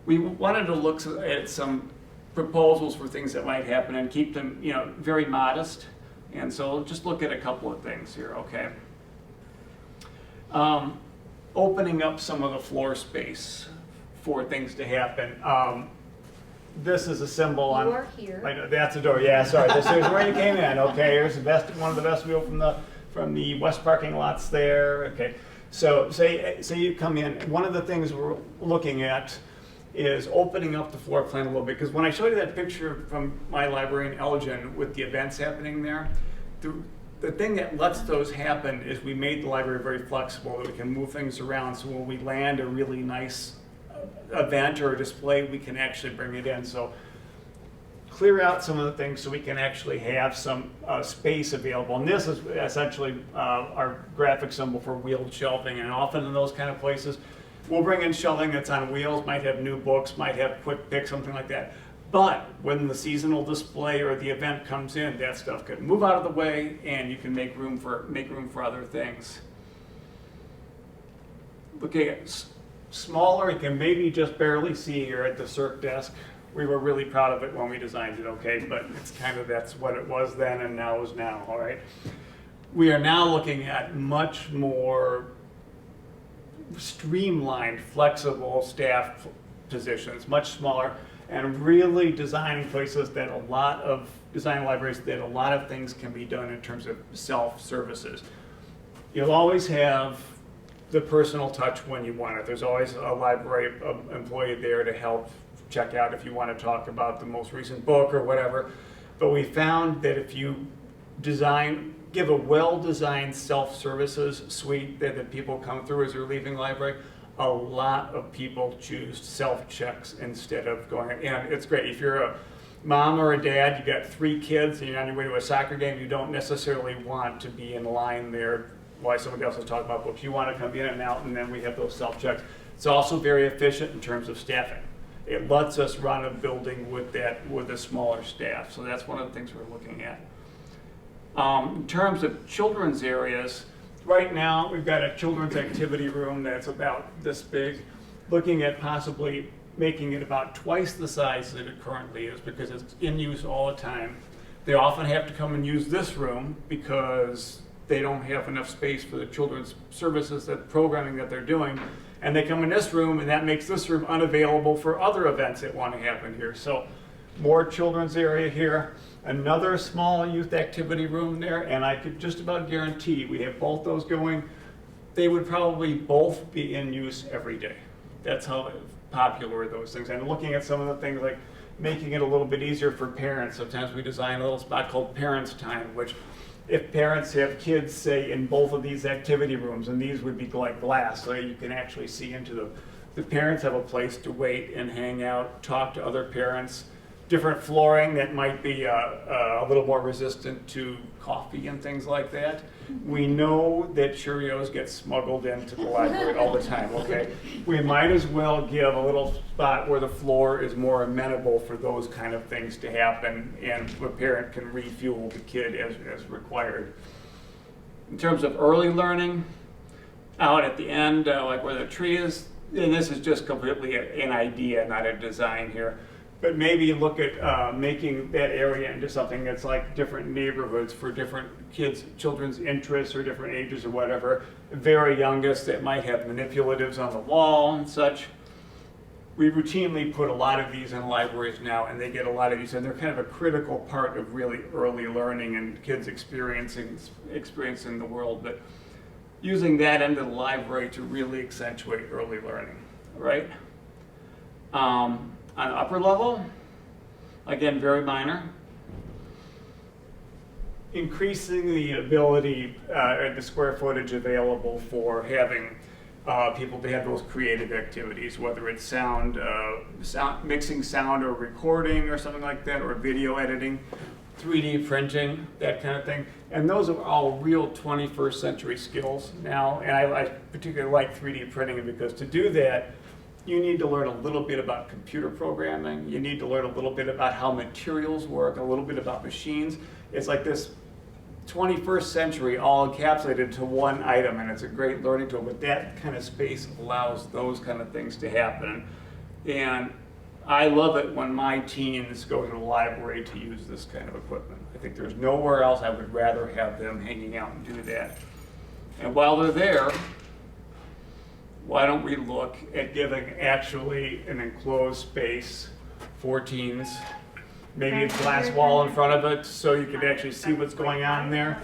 we wanted to look at some proposals for things that might happen and keep them, very modest. And so just look at a couple of things here, okay? Opening up some of the floor space for things to happen. This is a symbol on. You are here. I know, that's the door. Yeah, sorry. This is where you came in. Okay, here's the best, one of the best view from the west parking lots there. Okay, so say you come in. One of the things we're looking at is opening up the floor plan a little bit, because when I showed you that picture from my library in Elgin with the events happening there, the thing that lets those happen is we made the library very flexible, that we can move things around. So when we land a really nice event or a display, we can actually bring it in. So clear out some of the things so we can actually have some space available. And this is essentially our graphic symbol for wheeled shelving. And often in those kind of places, we'll bring in shelving that's on wheels, might have new books, might have quick pick, something like that. But when the seasonal display or the event comes in, that stuff can move out of the way, and you can make room for other things. Looking at smaller, you can maybe just barely see here at the circ desk. We were really proud of it when we designed it, okay? But it's kind of, that's what it was then and now is now, all right? We are now looking at much more streamlined, flexible staff positions, much smaller, and really designing places that design libraries that a lot of things can be done in terms of self-services. You'll always have the personal touch when you want it. There's always a library employee there to help check out if you want to talk about the most recent book or whatever. But we found that if you give a well-designed self-services suite that people come through as they're leaving library, a lot of people choose self-checks instead of going, and it's great. If you're a mom or a dad, you got 3 kids, and you're on your way to a soccer game, you don't necessarily want to be in line there while somebody else is talking about books. You want to come in and out, and then we have those self-checks. It's also very efficient in terms of staffing. It lets us run a building with a smaller staff, so that's one of the things we're looking at. In terms of children's areas, right now we've got a children's activity room that's about this big, looking at possibly making it about twice the size that it currently is, because it's in use all the time. They often have to come and use this room because they don't have enough space for the children's services, that programming that they're doing, and they come in this room, and that makes this room unavailable for other events that want to happen here. So more children's area here, another small youth activity room there, and I could just about guarantee we have both those going. They would probably both be in use every day. That's how popular those things. And looking at some of the things like making it a little bit easier for parents. Sometimes we design a little spot called Parents Time, which if parents have kids, say, in both of these activity rooms, and these would be like glass, so you can actually see into them. The parents have a place to wait and hang out, talk to other parents. Different flooring that might be a little more resistant to coffee and things like that. We know that Cheerios get smuggled into the library all the time, okay? We might as well give a little spot where the floor is more amenable for those kind of things to happen, and the parent can refuel the kid as required. In terms of early learning, out at the end, like where the tree is, and this is just completely an idea, not a design here, but maybe look at making that area into something that's like different neighborhoods for different children's interests or different ages or whatever. The very youngest that might have manipulatives on the wall and such. We routinely put a lot of these in libraries now, and they get a lot of these, and they're kind of a critical part of really early learning and kids experiencing the world. But using that into the library to really accentuate early learning, right? On upper level, again, very minor. Increasing the ability and the square footage available for having people to have those creative activities, whether it's sound, mixing sound or recording or something like that, or video editing, 3D printing, that kind of thing. And those are all real 21st century skills now. And I particularly like 3D printing because to do that, you need to learn a little bit about computer programming. You need to learn a little bit about how materials work, a little bit about machines. It's like this 21st century all encapsulated into one item, and it's a great learning tool. But that kind of space allows those kind of things to happen. And I love it when my teens go to the library to use this kind of equipment. I think there's nowhere else I would rather have them hanging out and do that. And while they're there, why don't we look at giving actually an enclosed space for teens, maybe a glass wall in front of it so you can actually see what's going on there.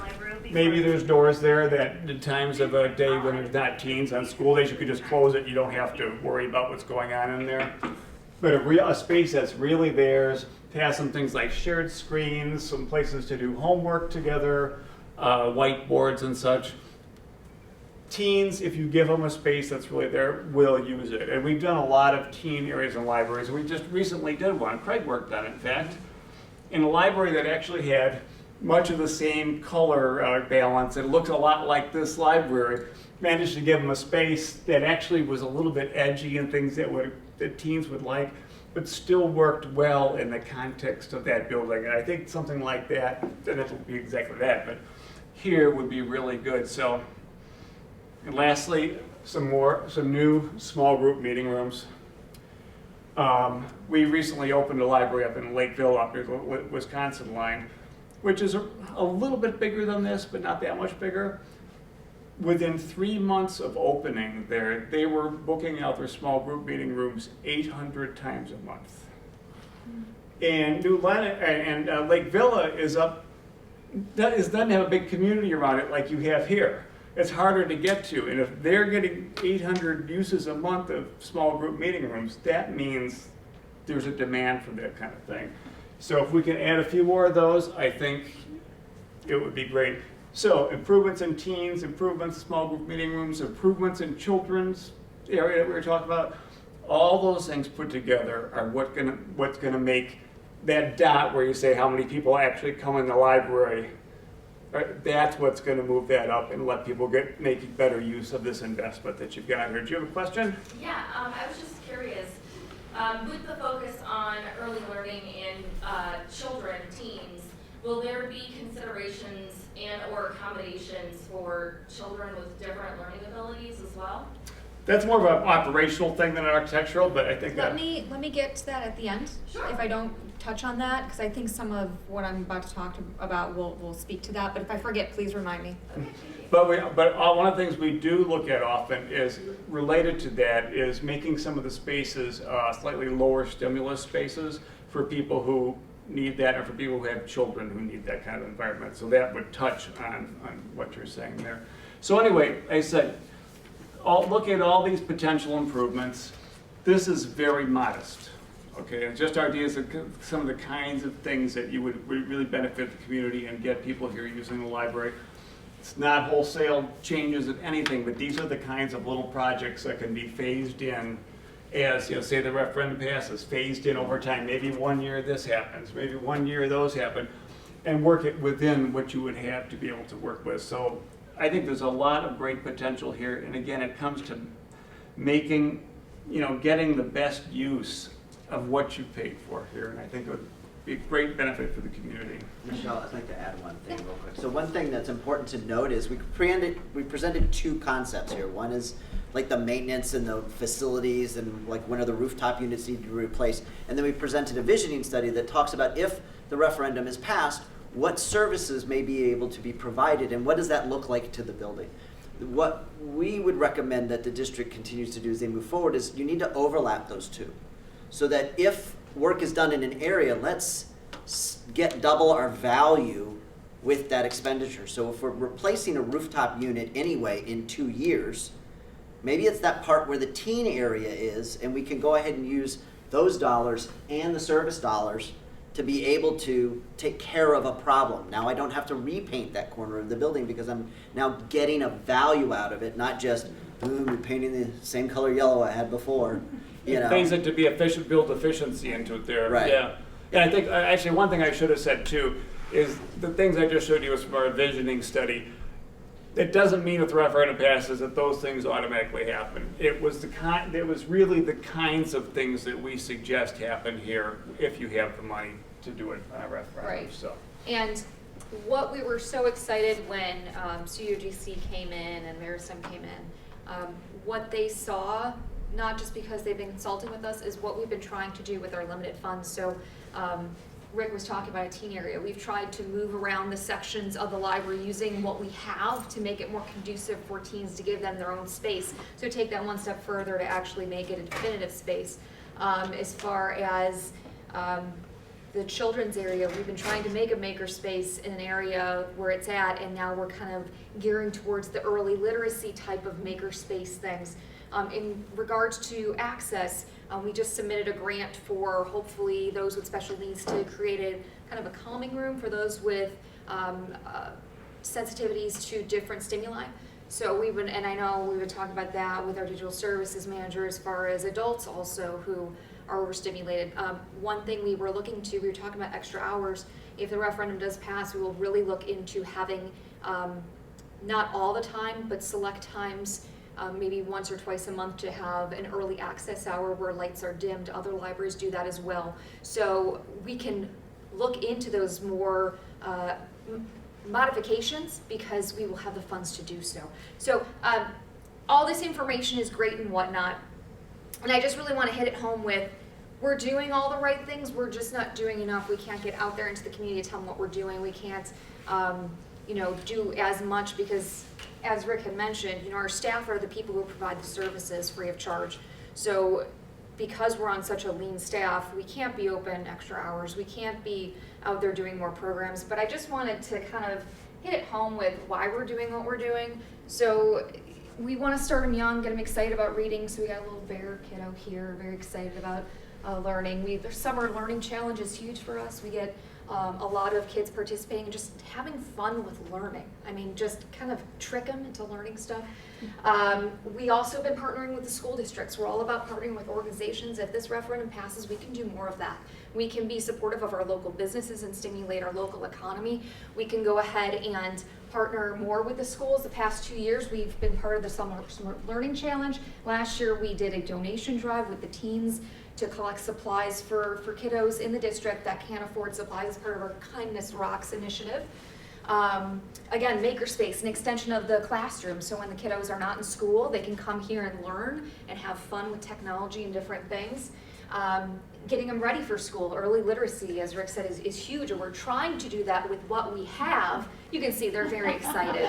Maybe there's doors there that in times of a day when there's not teens on school days, you could just close it. You don't have to worry about what's going on in there. But a space that's really theirs, to have some things like shared screens, some places to do homework together, whiteboards and such. Teens, if you give them a space that's really there, will use it. And we've done a lot of teen areas in libraries. We just recently did one. Craig worked on it, in fact, in a library that actually had much of the same color balance. It looked a lot like this library. Managed to give them a space that actually was a little bit edgy and things that teens would like, but still worked well in the context of that building. And I think something like that, and it'll be exactly that, but here would be really good. So, and lastly, some new small group meeting rooms. We recently opened a library up in Lakeville, up near the Wisconsin line, which is a little bit bigger than this, but not that much bigger. Within 3 months of opening there, they were booking out their small group meeting rooms 800 times a month. And Lake Villa doesn't have a big community around it like you have here. It's harder to get to, and if they're getting 800 uses a month of small group meeting rooms, that means there's a demand for that kind of thing. So if we can add a few more of those, I think it would be great. So improvements in teens, improvements in small group meeting rooms, improvements in children's area that we were talking about, all those things put together are what's gonna make that dot where you say how many people actually come in the library. That's what's going to move that up and let people make better use of this investment that you've got here. Do you have a question? Yeah, I was just curious. With the focus on early learning in children, teens, will there be considerations and or accommodations for children with different learning abilities as well? That's more of an operational thing than an architectural, but I think Let me get to that at the end. Sure. If I don't touch on that, because I think some of what I'm about to talk about will speak to that. But if I forget, please remind me. Okay, thank you. But one of the things we do look at often is related to that is making some of the spaces slightly lower stimulus spaces for people who need that, or for people who have children who need that kind of environment. So that would touch on what you're saying there. So anyway, I said, look at all these potential improvements. This is very modest, okay? It's just ideas of some of the kinds of things that you would really benefit the community and get people here using the library. It's not wholesale changes of anything, but these are the kinds of little projects that can be phased in as, say the referendum passes, phased in over time. Maybe 1 year this happens, maybe 1 year those happen, and work it within what you would have to be able to work with. So I think there's a lot of great potential here, and again, it comes to making, getting the best use of what you paid for here, and I think it would be a great benefit for the community. Michelle, I'd like to add one thing real quick. So one thing that's important to note is we presented two concepts here. One is like the maintenance and the facilities and like when are the rooftop units need to be replaced, and then we presented a visioning study that talks about if the referendum is passed, what services may be able to be provided and what does that look like to the building. What we would recommend that the district continues to do as they move forward is you need to overlap those two, so that if work is done in an area, let's get double our value with that expenditure. So if we're replacing a rooftop unit anyway in 2 years, maybe it's that part where the teen area is, and we can go ahead and use those dollars and the service dollars to be able to take care of a problem. Now I don't have to repaint that corner of the building because I'm now getting a value out of it, not just repainting the same color yellow I had before. Things that to be efficient, build efficiency into it there. Right. Yeah. And I think, actually, one thing I should have said too is the things I just showed you was from our visioning study. It doesn't mean if the referendum passes that those things automatically happen. It was really the kinds of things that we suggest happen here if you have the money to do it on a referendum. Right. So. And what we were so excited when CUGC came in and Maristem came in, what they saw, not just because they've been consulting with us, is what we've been trying to do with our limited funds. So Rick was talking about a teen area, we've tried to move around the sections of the library using what we have to make it more conducive for teens, to give them their own space. So take that one step further to actually make it a definitive space. As far as the children's area, we've been trying to make a makerspace in an area where it's at, and now we're kind of gearing towards the early literacy type of makerspace things. In regards to access, we just submitted a grant for hopefully those with special needs to create a kind of a calming room for those with sensitivities to different stimuli. So we've been, and I know we've been talking about that with our digital services manager as far as adults also who are overstimulated. One thing we were looking to, we were talking about extra hours. If the referendum does pass, we will really look into having, not all the time, but select times, maybe once or twice a month, to have an early access hour where lights are dimmed. Other libraries do that as well. So we can look into those more modifications because we will have the funds to do so. So all this information is great and whatnot. And I just really want to hit it home with, we're doing all the right things, we're just not doing enough. We can't get out there into the community to tell them what we're doing. We can't, do as much because, as Rick had mentioned, our staff are the people who provide the services free of charge. So because we're on such a lean staff, we can't be open extra hours. We can't be out there doing more programs. But I just wanted to kind of hit it home with why we're doing what we're doing. So we want to start them young, get them excited about reading. So we got a little bear kiddo here, very excited about learning. The summer learning challenge is huge for us. We get a lot of kids participating and just having fun with learning. I mean, just kind of trick them into learning stuff. We also have been partnering with the school districts. We're all about partnering with organizations. If this referendum passes, we can do more of that. We can be supportive of our local businesses and stimulate our local economy. We can go ahead and partner more with the schools. The past 2 years, we've been part of the Summer Learning Challenge. Last year, we did a donation drive with the teens to collect supplies for kiddos in the district that can't afford supplies as part of our Kindness Rocks initiative. Again, makerspace, an extension of the classroom, so when the kiddos are not in school, they can come here and learn and have fun with technology and different things. Getting them ready for school, early literacy, as Rick said, is huge, and we're trying to do that with what we have. You can see they're very excited.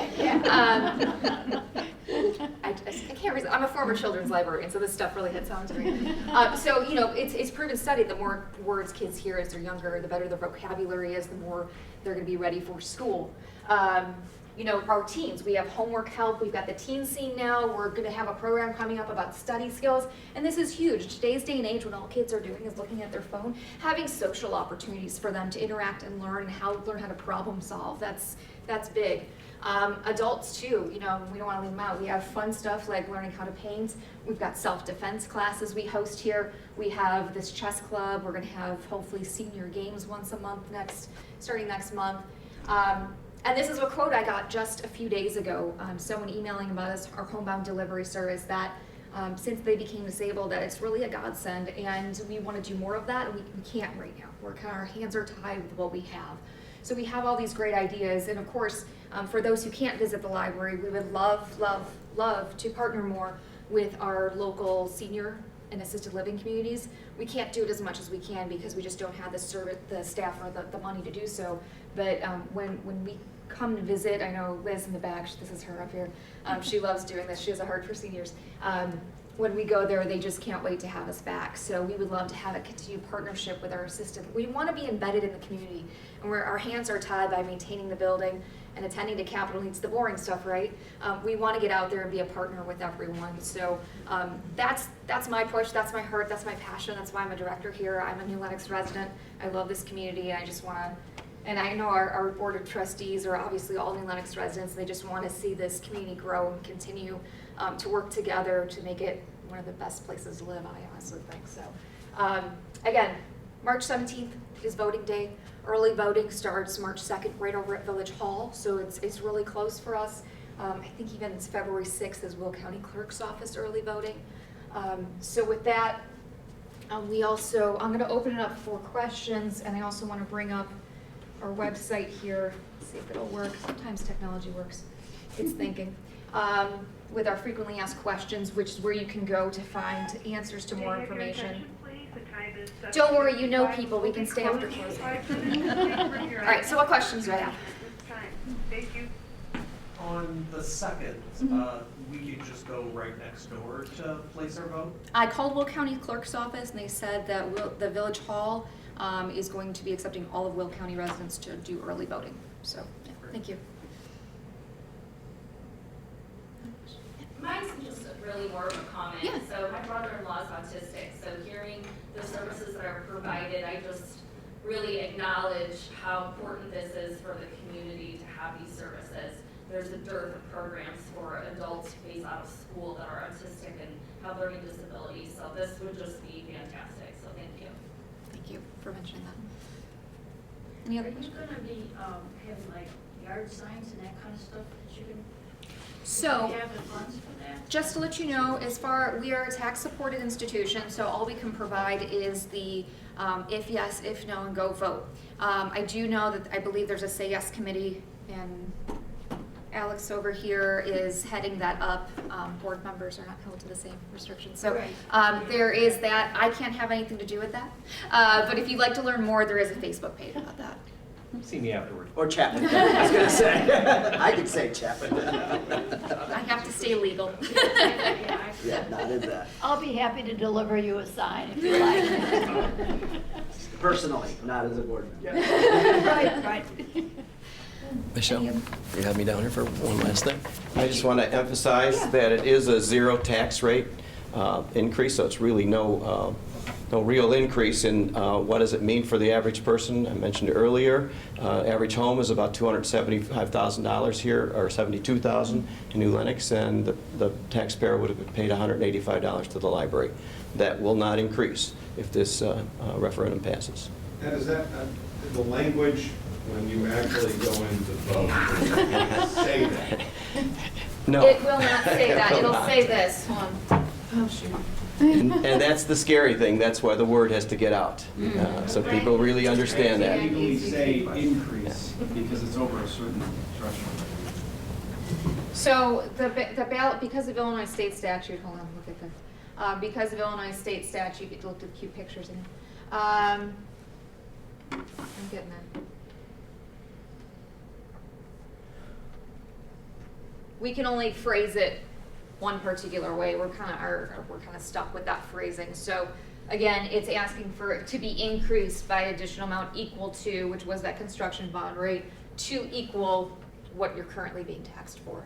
I can't resist. I'm a former children's librarian, so this stuff really hits home to me. So, it's proven study, the more words kids hear as they're younger, the better their vocabulary is, the more they're going to be ready for school. Our teens, we have homework help, we've got the teen scene now, we're going to have a program coming up about study skills, and this is huge. Today's day and age, when all kids are doing is looking at their phone, having social opportunities for them to interact and learn how to problem solve, that's big. Adults too, we don't want to leave them out. We have fun stuff like learning how to paint. We've got self-defense classes we host here. We have this chess club. We're going to have hopefully senior games once a month starting next month. And this is a quote I got just a few days ago. Someone emailing about us, our homebound delivery service, that since they became disabled, that it's really a godsend, and we want to do more of that, and we can't right now. Our hands are tied with what we have. So we have all these great ideas, and of course, for those who can't visit the library, we would love, love, love to partner more with our local senior and assisted living communities. We can't do it as much as we can because we just don't have the staff or the money to do so. But when we come to visit, I know Liz in the back, this is her up here, she loves doing this, she has a heart for seniors. When we go there, they just can't wait to have us back. So we would love to have a continued partnership with our assistant. We want to be embedded in the community, and where our hands are tied by maintaining the building and attending to capital needs, the boring stuff, right? We want to get out there and be a partner with everyone. So that's my push, that's my heart, that's my passion, that's why I'm a director here. I'm a new Lenox resident. I love this community, and I just want to, and I know our board of trustees are obviously all new Lenox residents. They just want to see this community grow and continue to work together to make it one of the best places to live, I honestly think. So again, March 17th is voting day. Early voting starts March 2nd right over at Village Hall, so it's really close for us. I think even it's February 6th is Will County Clerk's Office early voting. So with that, I'm going to open it up for questions, and I also want to bring up our website here, see if it'll work. Sometimes technology works. It's thinking. With our frequently asked questions, which is where you can go to find answers to more information. Please, the time Don't worry, you know people. We can stay after closing. All right, so what questions do I have? Thank you. On the 2nd, we could just go right next door to place our vote? I called Will County Clerk's office and they said that the Village Hall is going to be accepting all of Will County residents to do early voting. So, yeah, thank you. Mine's just really more of a comment. Yeah. So my brother-in-law is autistic, so hearing the services that are provided, I just really acknowledge how important this is for the community to have these services. There's a dearth of programs for adults who phase out of school that are autistic and have learning disabilities, so this would just be fantastic, so thank you. Thank you for mentioning that. Any Are other you questions? gonna be, having like yard signs and that kind of stuff that you can, So, do you have the funds for that? just to let you know, we are a tax-supported institution, so all we can provide is the if yes, if no, and go vote. I do know that I believe there's a Say Yes committee, and Alex over here is heading that up. Board members are not held to the same restrictions. So there is that. I can't have anything to do with that. But if you'd like to learn more, there is a Facebook page about that. See me afterward. Or Chapman. I was gonna say. I could say Chapman. I have to stay legal. Yeah, not in that. I'll be happy to deliver you a sign if you like. Personally, not as a board member. Right, right. Michelle, you have me down here for one last thing. I just want to emphasize that it is a zero tax rate increase, so it's really no real increase in what does it mean for the average person. I mentioned earlier, average home is about $275,000 here, or $72,000 in New Lenox, and the taxpayer would have paid $185 to the library. That will not increase if this referendum passes. And is that the language when you actually go in to vote, say that? No. It will not say that. It'll say this. Hold on. Oh, shoot. And that's the scary thing. That's why the word has to get out, so people really understand that. Legally say increase because it's over a certain threshold. So the ballot, because of Illinois state statute, hold on, look at this. Because of Illinois state statute, you looked at cute pictures in it. I'm getting there. We can only phrase it one particular way. We're kind of stuck with that phrasing. So again, it's asking for it to be increased by additional amount equal to, which was that construction bond rate, to equal what you're currently being taxed for.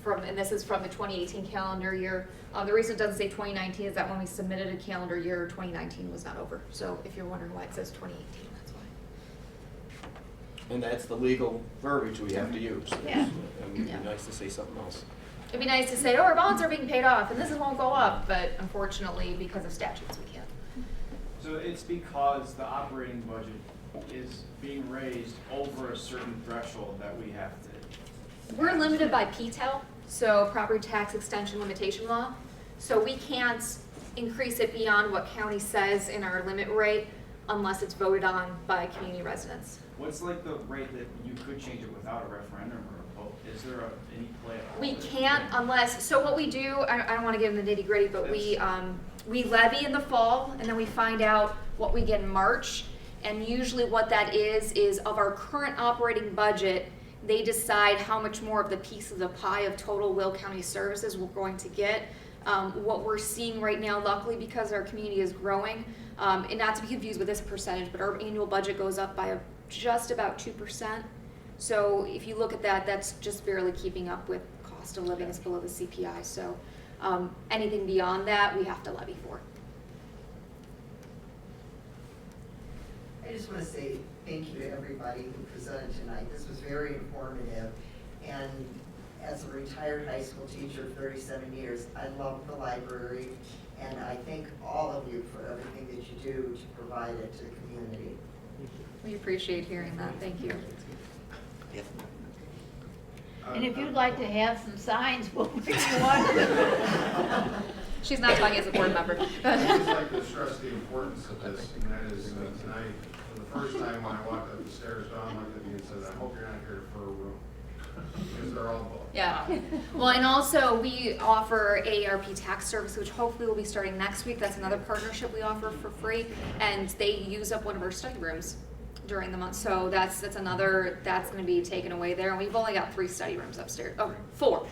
And this is from the 2018 calendar year. The reason it doesn't say 2019 is that when we submitted a calendar year, 2019 was not over. So if you're wondering why it says 2018, that's why. And that's the legal verbiage we have to use. Yeah. It would be nice to say something else. It'd be nice to say, oh, our bonds are being paid off and this won't go up, but unfortunately, because of statutes, we can't. So it's because the operating budget is being raised over a certain threshold that we have to. We're limited by PTEL, so property tax extension limitation law. So we can't increase it beyond what county says in our limit rate unless it's voted on by community residents. What's like the rate that you could change it without a referendum or a vote? Is there any play at all? We can't unless, so what we do, I don't want to get into the nitty gritty, but we levy in the fall and then we find out what we get in March. And usually what that is of our current operating budget, they decide how much more of the piece of the pie of total Will County services we're going to get. What we're seeing right now, luckily because our community is growing, and not to be confused with this percentage, but our annual budget goes up by just about 2%. So if you look at that, that's just barely keeping up with cost of living is below the CPI. So anything beyond that, we have to levy for. I just want to say thank you to everybody who presented tonight. This was very informative. And as a retired high school teacher of 37 years, I love the library. And I thank all of you for everything that you do to provide it to the community. We appreciate hearing that. Thank you. And if you'd like to have some signs, we'll bring you one. She's not talking as a board member. I'd just like to stress the importance of this, and that is tonight, for the first time when I walked up the stairs, Don looked at me and said, I hope you're not here for a room. Because they're all booked. Yeah. Well, and also we offer AARP tax service, which hopefully will be starting next week. That's another partnership we offer for free, and they use up one of our study rooms during the month. So that's another, that's going to be taken away there. And we've only got 3 study rooms upstairs. Oh, 4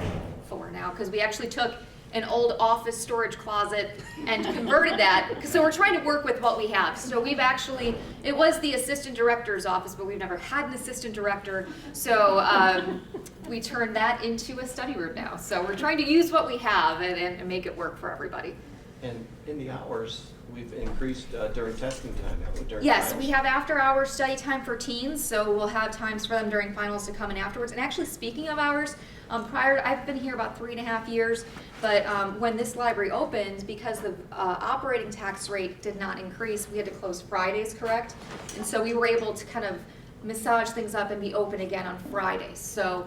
now, because we actually took an old office storage closet and converted that. So we're trying to work with what we have. So we've actually, it was the assistant director's office, but we've never had an assistant director. So we turned that into a study room now. So we're trying to use what we have and make it work for everybody. And in the hours, we've increased during testing time, haven't we? During Yes, finals? we have after-hours study time for teens, so we'll have times for them during finals to come in afterwards. And actually, speaking of hours, I've been here about 3.5 years, but when this library opened, because the operating tax rate did not increase, we had to close Fridays, correct? And so we were able to kind of massage things up and be open again on Fridays. So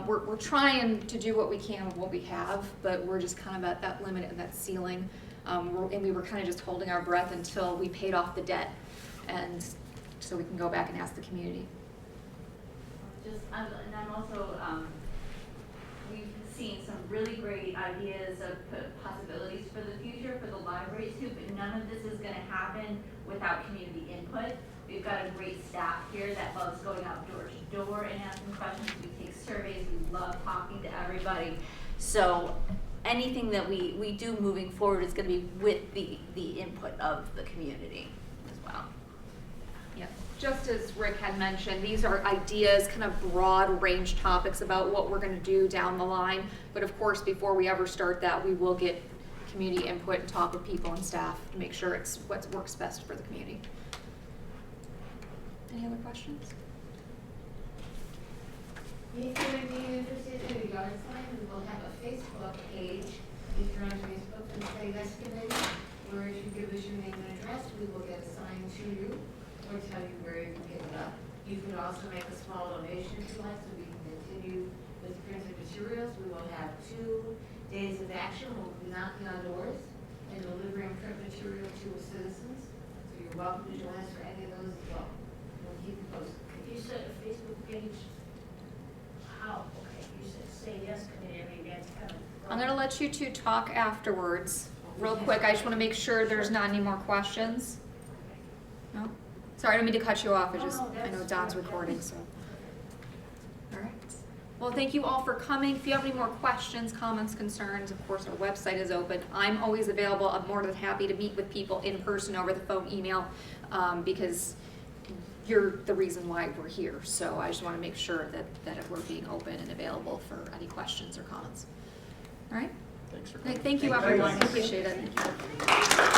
we're trying to do what we can with what we have, but we're just kind of at that limit and that ceiling. And we were kind of just holding our breath until we paid off the debt, and so we can go back and ask the community. And I'm also, we've seen some really great ideas of possibilities for the future for the library too, but none of this is gonna happen without community input. We've got a great staff here that loves going out door to door and asking questions. We take surveys, we love talking to everybody. So anything that we do moving forward is gonna be with the input of the community as well. Yeah, just as Rick had mentioned, these are ideas, kind of broad range topics about what we're gonna do down the line. But of course, before we ever start that, we will get community input and talk with people and staff to make sure it's what works best for the community. Any other questions? If you're interested in a yard sign, we will have a Facebook page. If you're on Facebook, and say this committee, where if you give us your name and address, we will get a sign to you or tell you where you can pick it up. You can also make a small donation to us so we can continue with printed materials. We will have 2 days of action. We'll be knocking on doors and delivering print material to citizens. So you're welcome to join us for any of those as well. We'll keep you posted. You said a Facebook page. How? Okay, you said say yes committee. I mean, that's kind of. I'm gonna let you 2 talk afterwards. Real quick, I just wanna make sure there's not any more questions. No? Sorry, I don't mean to cut you off, I know Don's recording, so. All right. Well, thank you all for coming. If you have any more questions, comments, concerns, of course, our website is open. I'm always available. I'm more than happy to meet with people in person, over the phone, email, because you're the reason why we're here. So I just want to make sure that we're being open and available for any questions or comments. All right? Thanks for Great. coming. Thank you, everyone. I appreciate it. Thank you.